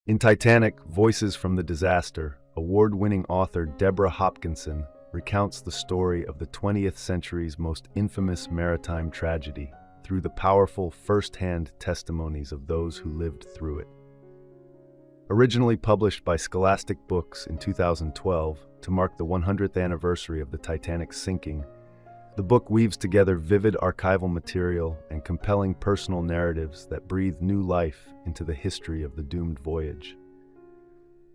In Titanic, Voices from the Disaster, award-winning author Deborah Hopkinson recounts the story of the 20th century's most infamous maritime tragedy through the powerful first-hand testimonies of those who lived through it. Originally published by Scholastic Books in 2012 to mark the 100th anniversary of the Titanic's sinking, the book weaves together vivid archival material and compelling personal narratives that breathe new life into the history of the doomed voyage.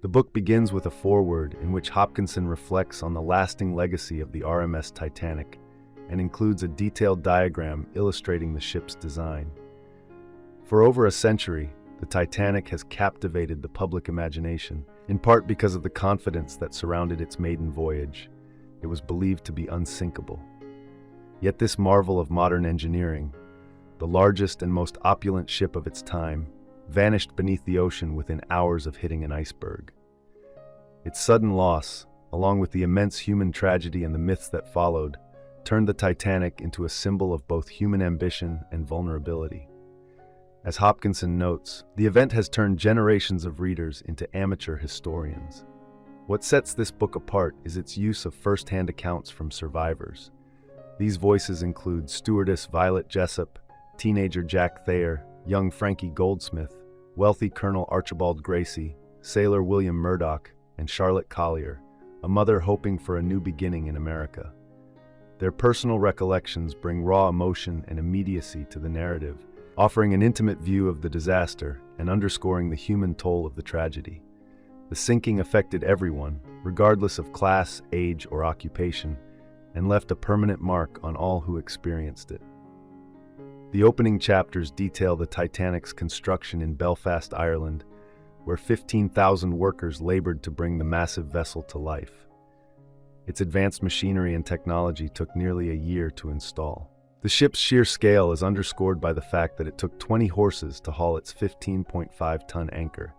The book begins with a foreword in which Hopkinson reflects on the lasting legacy of the RMS Titanic and includes a detailed diagram illustrating the ship's design. For over a century, the Titanic has captivated the public imagination, in part because of the confidence that surrounded its maiden voyage. It was believed to be unsinkable. Yet this marvel of modern engineering, the largest and most opulent ship of its time, vanished beneath the ocean within hours of hitting an iceberg. Its sudden loss, along with the immense human tragedy and the myths that followed, turned the Titanic into a symbol of both human ambition and vulnerability. As Hopkinson notes, the event has turned generations of readers into amateur historians. What sets this book apart is its use of first-hand accounts from survivors. These voices include stewardess Violet Jessup, teenager Jack Thayer, young Frankie Goldsmith, wealthy Colonel Archibald Gracie, sailor William Murdoch, and Charlotte Collier, a mother hoping for a new beginning in America. Their personal recollections bring raw emotion and immediacy to the narrative, offering an intimate view of the disaster and underscoring the human toll of the tragedy. The sinking affected everyone, regardless of class, age, or occupation, and left a permanent mark on all who experienced it. The opening chapters detail the Titanic's construction in Belfast, Ireland, where 15,000 workers labored to bring the massive vessel to life. Its advanced machinery and technology took nearly a year to install. The ship's sheer scale is underscored by the fact that it took 20 horses to haul its 15.5-ton anchor.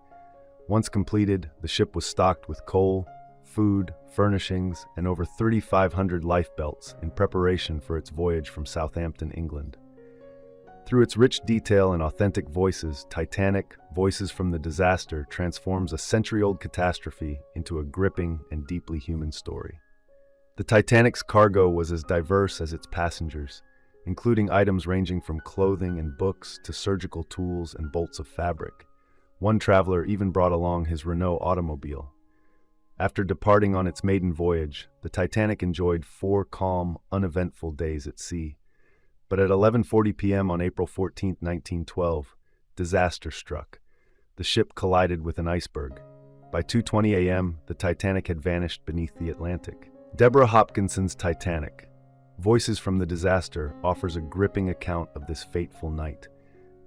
Once completed, the ship was stocked with coal, food, furnishings, and over 3,500 lifebelts in preparation for its voyage from Southampton, England. Through its rich detail and authentic voices, Titanic, Voices from the Disaster transforms a century-old catastrophe into a gripping and deeply human story. The Titanic's cargo was as diverse as its passengers, including items ranging from clothing and books to surgical tools and bolts of fabric. One traveler even brought along his Renault automobile. After departing on its maiden voyage, the Titanic enjoyed 4 calm, uneventful days at sea. But at 11:40 p.m. on April 14, 1912, disaster struck. The ship collided with an iceberg. By 2:20 a.m., the Titanic had vanished beneath the Atlantic. Deborah Hopkinson's Titanic, Voices from the Disaster, offers a gripping account of this fateful night,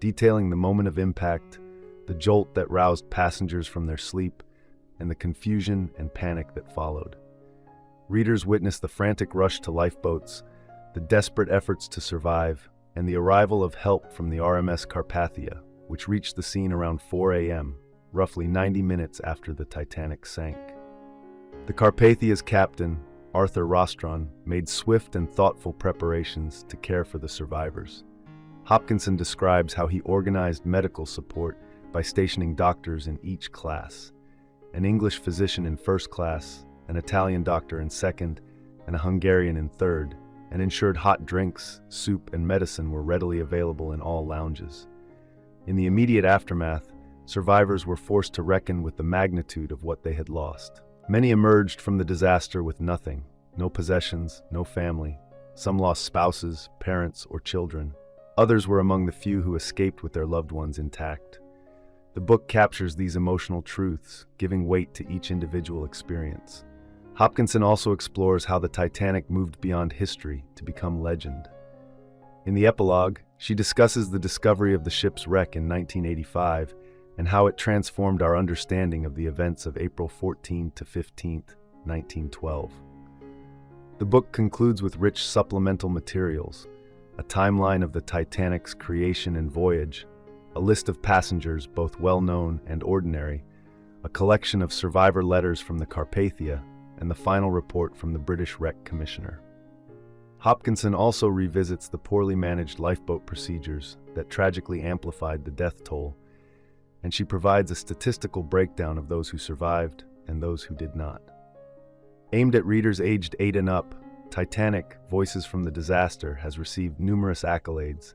detailing the moment of impact, the jolt that roused passengers from their sleep, and the confusion and panic that followed. Readers witness the frantic rush to lifeboats, the desperate efforts to survive, and the arrival of help from the RMS Carpathia, which reached the scene around 4 a.m., roughly 90 minutes after the Titanic sank. The Carpathia's captain, Arthur Rostron, made swift and thoughtful preparations to care for the survivors. Hopkinson describes how he organized medical support by stationing doctors in each class: an English physician in first class, an Italian doctor in second, and a Hungarian in third, and ensured hot drinks, soup, and medicine were readily available in all lounges. In the immediate aftermath, survivors were forced to reckon with the magnitude of what they had lost. Many emerged from the disaster with nothing: no possessions, no family. Some lost spouses, parents, or children. Others were among the few who escaped with their loved ones intact. The book captures these emotional truths, giving weight to each individual experience. Hopkinson also explores how the Titanic moved beyond history to become legend. In the epilogue, she discusses the discovery of the ship's wreck in 1985 and how it transformed our understanding of the events of April 14 to 15, 1912. The book concludes with rich supplemental materials, a timeline of the Titanic's creation and voyage, a list of passengers both well-known and ordinary, a collection of survivor letters from the Carpathia, and the final report from the British Wreck Commissioner. Hopkinson also revisits the poorly managed lifeboat procedures that tragically amplified the death toll, and she provides a statistical breakdown of those who survived and those who did not. Aimed at readers aged 8 and up, Titanic, Voices from the Disaster has received numerous accolades.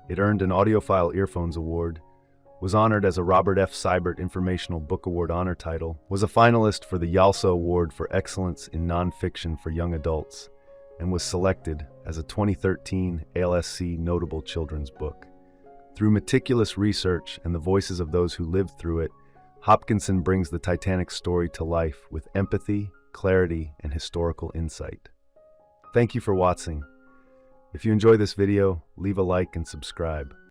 It earned an Audiophile Earphones Award, was honored as a Robert F. Seibert Informational Book Award honor title, was a finalist for the YALSA Award for Excellence in Nonfiction for Young Adults, and was selected as a 2013 ALSC Notable Children's Book. Through meticulous research and the voices of those who lived through it, Hopkinson brings the Titanic story to life with empathy, clarity, and historical insight. Thank you for watching. If you enjoy this video, leave a like and subscribe.